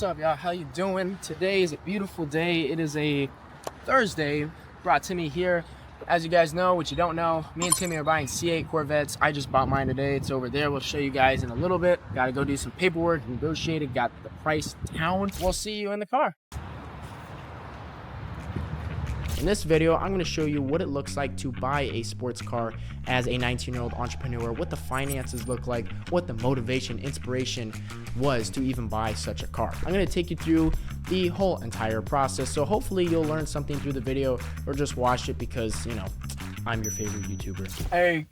What's up, y'all? How you doing? Today is a beautiful day. It is a Thursday. Brought Timmy here. As you guys know, what you don't know, me and Timmy are buying C8 Corvettes. I just bought mine today. It's over there. We'll show you guys in a little bit. Got to go do some paperwork, negotiated, got the price down. We'll see you in the car. In this video, I'm going to show you what it looks like to buy a sports car as a 19-year-old entrepreneur, what the finances look like, what the motivation, inspiration was to even buy such a car. I'm going to take you through the whole entire process, so hopefully you'll learn something through the video or just watch it because, you know, I'm your favorite YouTuber. Hey.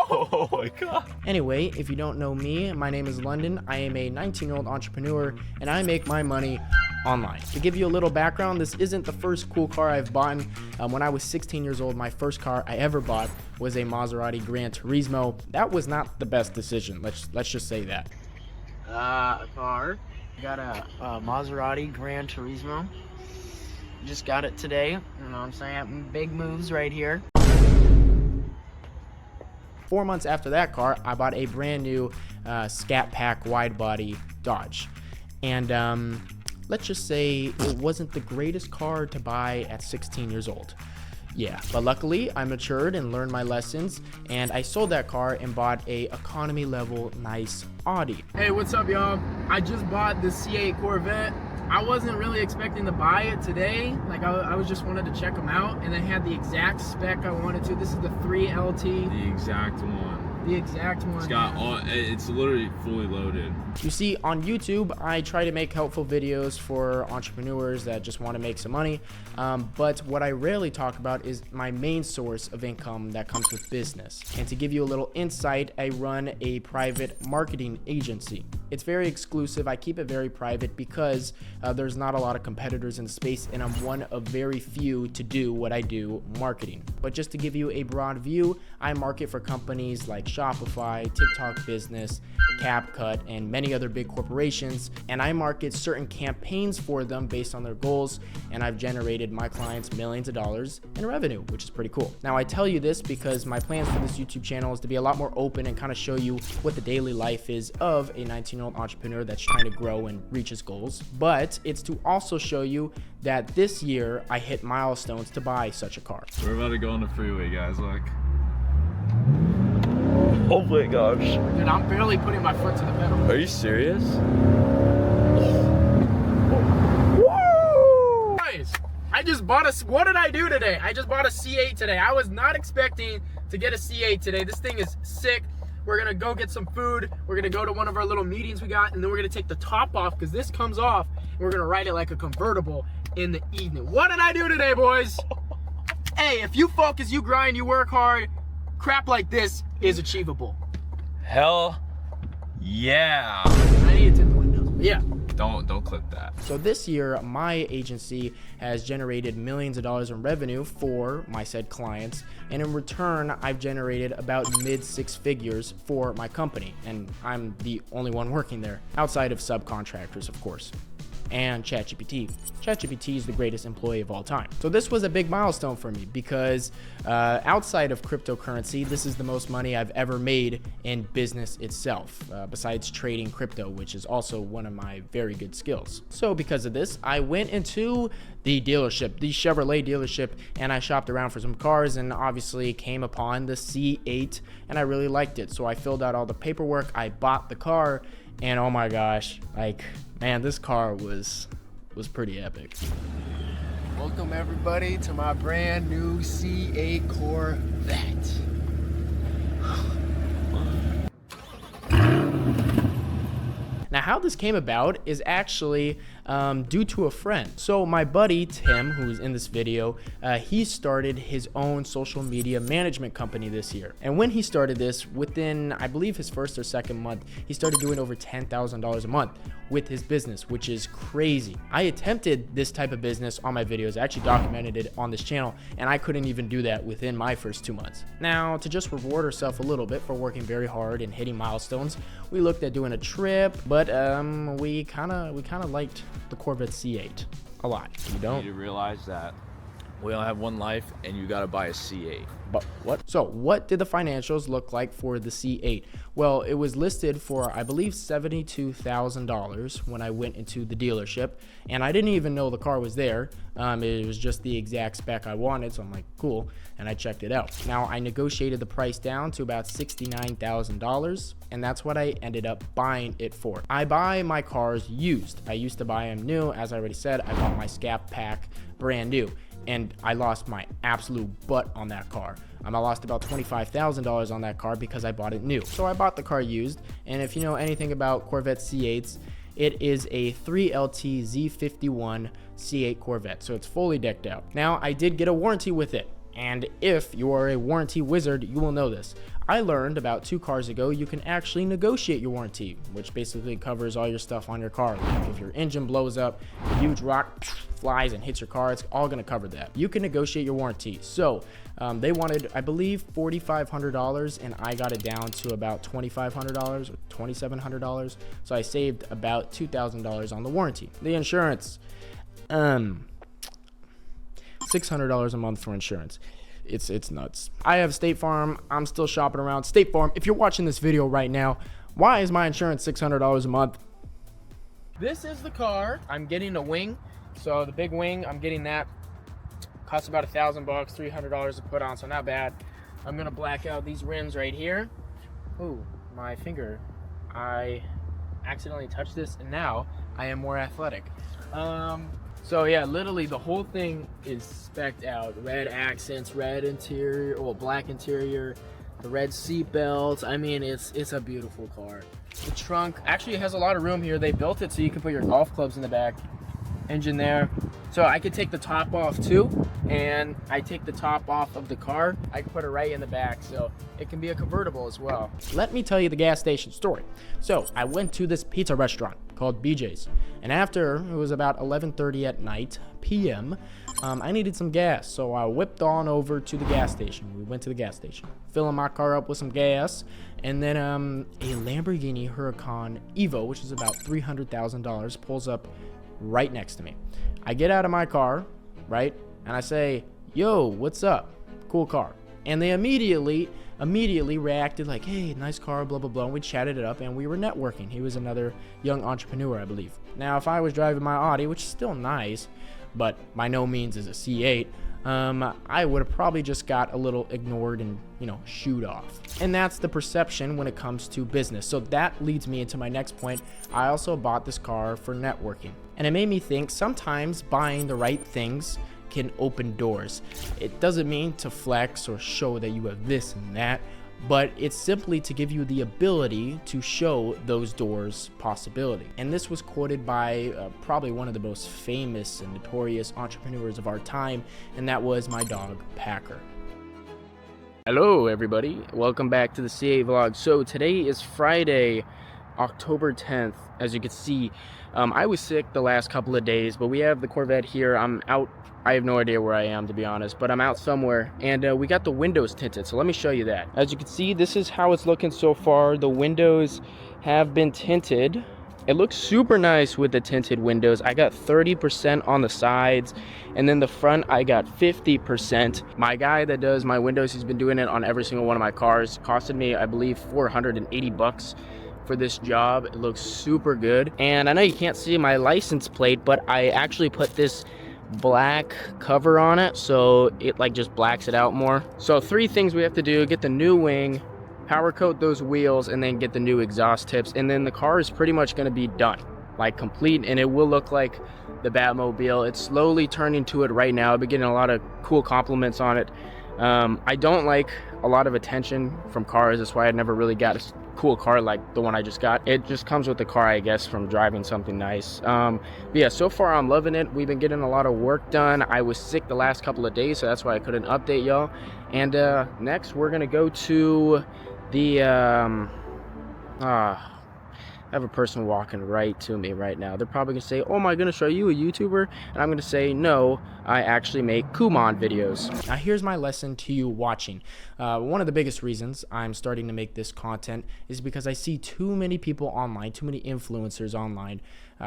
Oh my god. Anyway, if you don't know me, my name is London. I am a 19-year-old entrepreneur and I make my money online. To give you a little background, this isn't the first cool car I've bought. When I was 16 years old, my first car I ever bought was a Maserati Gran Turismo. That was not the best decision. Let's just say that. A car. Got a Maserati Gran Turismo. Just got it today. You know what I'm saying? Big moves right here. 4 months after that car, I bought a brand new Scat Pack wide body Dodge. And let's just say it wasn't the greatest car to buy at 16 years old. Yeah, but luckily I matured and learned my lessons, and I sold that car and bought a economy level nice Audi. Hey, what's up, y'all? I just bought the C8 Corvette. I wasn't really expecting to buy it today. Like I was just wanted to check them out, and they had the exact spec I wanted to. This is the 3LT. The exact one. The exact one. It's got all, it's literally fully loaded. You see, on YouTube, I try to make helpful videos for entrepreneurs that just want to make some money. But what I rarely talk about is my main source of income that comes with business. And to give you a little insight, I run a private marketing agency. It's very exclusive. I keep it very private because there's not a lot of competitors in the space, and I'm one of very few to do what I do, marketing. But just to give you a broad view, I market for companies like Shopify, TikTok Business, CapCut, and many other big corporations, and I market certain campaigns for them based on their goals, and I've generated my clients millions of dollars in revenue, which is pretty cool. Now, I tell you this because my plans for this YouTube channel is to be a lot more open and kind of show you what the daily life is of a 19-year-old entrepreneur that's trying to grow and reach his goals, but it's to also show you that this year I hit milestones to buy such a car. We're about to go on the freeway, guys, look. Oh my gosh. Dude, I'm barely putting my foot to the pedal. Are you serious? Woo! Guys, I just bought what did I do today? I just bought a C8 today. I was not expecting to get a C8 today. This thing is sick. We're gonna go get some food. We're gonna go to one of our little meetings we got, and then we're gonna take the top off because this comes off, and we're gonna ride it like a convertible in the evening. What did I do today, boys? Hey, if you focus, you grind, you work hard, crap like this is achievable. Hell yeah. I need to tint the windows, but yeah. Don't clip that. So this year, my agency has generated millions of dollars in revenue for my said clients, and in return, I've generated about mid six figures for my company, and I'm the only one working there, outside of subcontractors, of course. And ChatGPT. ChatGPT is the greatest employee of all time. So this was a big milestone for me because outside of cryptocurrency, this is the most money I've ever made in business itself, besides trading crypto, which is also one of my very good skills. So because of this, I went into the dealership, the Chevrolet dealership, and I shopped around for some cars and obviously came upon the C8, and I really liked it. So I filled out all the paperwork, I bought the car, and oh my gosh, like, man, this car was pretty epic. Welcome everybody to my brand new C8 Corvette. Now, how this came about is actually due to a friend. So my buddy Tim, who's in this video, he started his own social media management company this year. And when he started this, within, I believe, his first or second month, he started doing over $10,000 a month with his business, which is crazy. I attempted this type of business on my videos. I actually documented it on this channel, and I couldn't even do that within my first 2 months. Now, to just reward ourselves a little bit for working very hard and hitting milestones, we looked at doing a trip, but we kind of liked the Corvette C8 a lot. You don't? You realize that We only have one life, and you gotta buy a C8. But what? So what did the financials look like for the C8? Well, it was listed for, I believe, $72,000 when I went into the dealership, and I didn't even know the car was there. It was just the exact spec I wanted, so I'm like, cool, and I checked it out. Now, I negotiated the price down to about $69,000, and that's what I ended up buying it for. I buy my cars used. I used to buy them new. As I already said, I bought my Scat Pack brand new, and I lost my absolute butt on that car. I lost about $25,000 on that car because I bought it new. So I bought the car used, and if you know anything about Corvette C8s, it is a 3LT Z51 C8 Corvette, so it's fully decked out. Now, I did get a warranty with it, and if you are a warranty wizard, you will know this. I learned about 2 cars ago you can actually negotiate your warranty, which basically covers all your stuff on your car. Like if your engine blows up, a huge rock flies and hits your car, it's all gonna cover that. You can negotiate your warranty. So they wanted, I believe, $4,500, and I got it down to about $2,500 or $2,700. So I saved about $2,000 on the warranty. The insurance, $600 a month for insurance. It's nuts. I have State Farm. I'm still shopping around. State Farm, if you're watching this video right now, why is my insurance $600 a month? This is the car. I'm getting a wing. So the big wing, I'm getting that. Costs about $1,000, $300 to put on, so not bad. I'm gonna black out these rims right here. Ooh, my finger. I accidentally touched this, and now I am more athletic. So yeah, literally the whole thing is specced out. Red accents, red interior, well, black interior, the red seat belts. I mean, it's a beautiful car. The trunk actually has a lot of room here. They built it so you can put your golf clubs in the back. Engine there. So I could take the top off too, and I take the top off of the car, I can put it right in the back, so it can be a convertible as well. Let me tell you the gas station story. So I went to this pizza restaurant called BJ's, and after it was about 11:30 at night p.m. I needed some gas, so I whipped on over to the gas station. We went to the gas station, filling my car up with some gas, and then a Lamborghini Huracan Evo, which is about $300,000, pulls up right next to me. I get out of my car, right, and I say, yo, what's up? Cool car. And they immediately reacted like, hey, nice car, blah, blah, blah. And we chatted it up, and we were networking. He was another young entrepreneur, I believe. Now, if I was driving my Audi, which is still nice, but by no means is a C8, I would have probably just got a little ignored and, shooed off. And that's the perception when it comes to business. So that leads me into my next point. I also bought this car for networking. And it made me think sometimes buying the right things can open doors. It doesn't mean to flex or show that you have this and that, but it's simply to give you the ability to show those doors possibility. And this was quoted by probably one of the most famous and notorious entrepreneurs of our time, and that was my dog, Packer. Hello, everybody. Welcome back to the C8 vlog. So today is Friday, October 10th. As you can see, I was sick the last couple of days, but we have the Corvette here. I'm out. I have no idea where I am, to be honest, but I'm out somewhere, and we got the windows tinted, so let me show you that. As you can see, this is how it's looking so far. The windows have been tinted. It looks super nice with the tinted windows. I got 30% on the sides, and then the front I got 50%. My guy that does my windows, he's been doing it on every single one of my cars. Costed me, I believe, $480 for this job. It looks super good. And I know you can't see my license plate, but I actually put this black cover on it, so it just blacks it out more. So 3 things we have to do: get the new wing, power coat those wheels, and then get the new exhaust tips, and then the car is pretty much going to be done, complete, and it will look like the Batmobile. It's slowly turning to it right now. I've been getting a lot of cool compliments on it. I don't like a lot of attention from cars. That's why I never really got a cool car like the one I just got. It just comes with the car, I guess, from driving something nice. But yeah, so far I'm loving it. We've been getting a lot of work done. I was sick the last couple of days, so that's why I couldn't update y'all. And next we're gonna go to the I have a person walking right to me right now. They're probably gonna say, oh my goodness, are you a YouTuber? And I'm gonna say, no, I actually make Kumon videos. Now here's my lesson to you watching. One of the biggest reasons I'm starting to make this content is because I see too many people online, too many influencers online,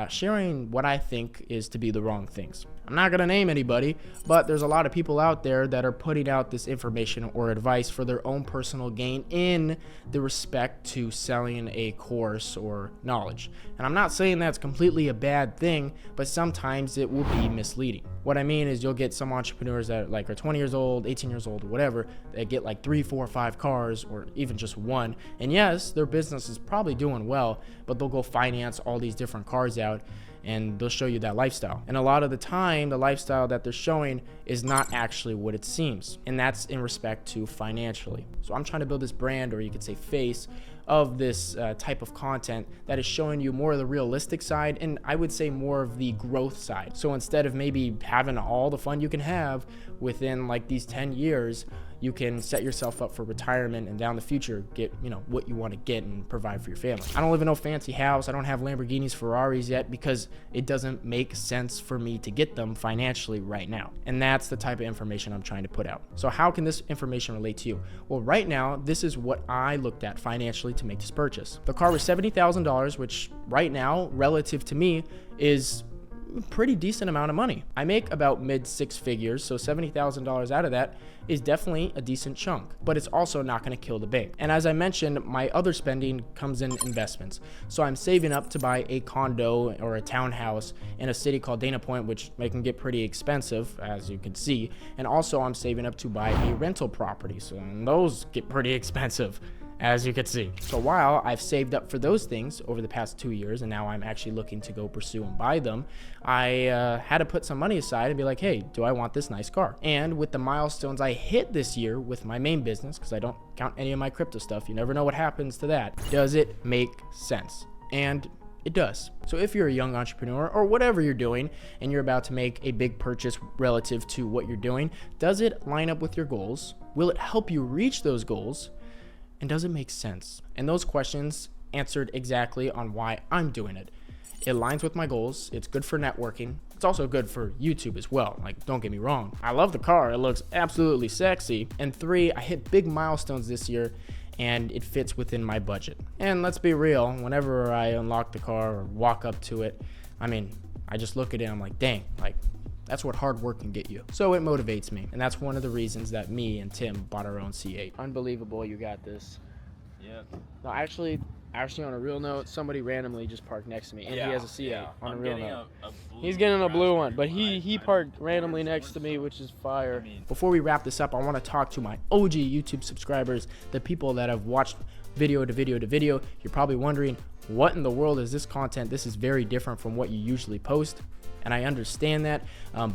sharing what I think is to be the wrong things. I'm not gonna name anybody, but there's a lot of people out there that are putting out this information or advice for their own personal gain in the respect to selling a course or knowledge. And I'm not saying that's completely a bad thing, but sometimes it will be misleading. What I mean is you'll get some entrepreneurs that like are 20 years old, 18 years old, or whatever, that get like 3, 4, 5 cars or even just one. And yes, their business is probably doing well, but they'll go finance all these different cars out and they'll show you that lifestyle. And a lot of the time, the lifestyle that they're showing is not actually what it seems. And that's in respect to financially. So I'm trying to build this brand, or you could say face, of this type of content that is showing you more of the realistic side, and I would say more of the growth side. So instead of maybe having all the fun you can have within like these 10 years, you can set yourself up for retirement and down the future get, you know, what you want to get and provide for your family. I don't live in no fancy house. I don't have Lamborghinis, Ferraris yet because it doesn't make sense for me to get them financially right now. And that's the type of information I'm trying to put out. So how can this information relate to you? Well, right now, this is what I looked at financially to make this purchase. The car was $70,000, which right now, relative to me, is pretty decent amount of money. I make about mid 6 figures, so $70,000 out of that is definitely a decent chunk, but it's also not going to kill the bank. And as I mentioned, my other spending comes in investments. So I'm saving up to buy a condo or a townhouse in a city called Dana Point, which can get pretty expensive, as you can see. And also I'm saving up to buy a rental property, so those get pretty expensive, as you can see. So while I've saved up for those things over the past 2 years, and now I'm actually looking to go pursue and buy them, I had to put some money aside and be like, hey, do I want this nice car? And with the milestones I hit this year with my main business, because I don't count any of my crypto stuff, you never know what happens to that, does it make sense? And it does. So if you're a young entrepreneur or whatever you're doing and you're about to make a big purchase relative to what you're doing, does it line up with your goals? Will it help you reach those goals? And does it make sense? And those questions answered exactly on why I'm doing it. It aligns with my goals. It's good for networking. It's also good for YouTube as well. Like, don't get me wrong. I love the car. It looks absolutely sexy. And 3, I hit big milestones this year and it fits within my budget. And let's be real, whenever I unlock the car or walk up to it, I mean, I just look at it and I'm like, dang, like, that's what hard work can get you. So it motivates me. And that's one of the reasons that me and Tim bought our own C8. Unbelievable, you got this. Yep. No, actually on a real note, somebody randomly just parked next to me, and he has a C8 on a real note. He's getting a blue one, but he parked randomly next to me, which is fire. Before we wrap this up, I want to talk to my OG YouTube subscribers, the people that have watched video to video to video. You're probably wondering, what in the world is this content? This is very different from what you usually post. And I understand that,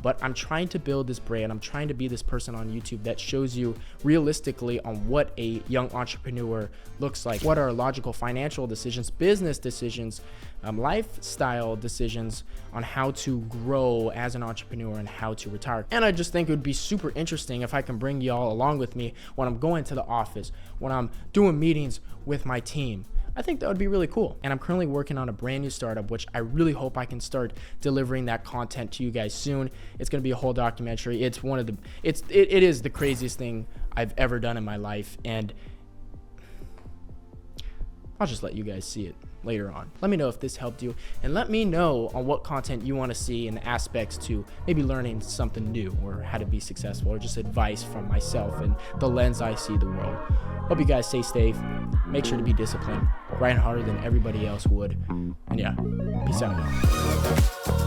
but I'm trying to build this brand. I'm trying to be this person on YouTube that shows you realistically on what a young entrepreneur looks like. What are logical financial decisions, business decisions, lifestyle decisions on how to grow as an entrepreneur and how to retire. And I just think it would be super interesting if I can bring y'all along with me when I'm going to the office, when I'm doing meetings with my team. I think that would be really cool. And I'm currently working on a brand new startup, which I really hope I can start delivering that content to you guys soon. It's going to be a whole documentary. It's one of the, it is the craziest thing I've ever done in my life. And I'll just let you guys see it later on. Let me know if this helped you, and let me know on what content you want to see and aspects to maybe learning something new or how to be successful, or just advice from myself and the lens I see the world. Hope you guys stay safe. Make sure to be disciplined. Grind harder than everybody else would. And yeah, peace out, y'all.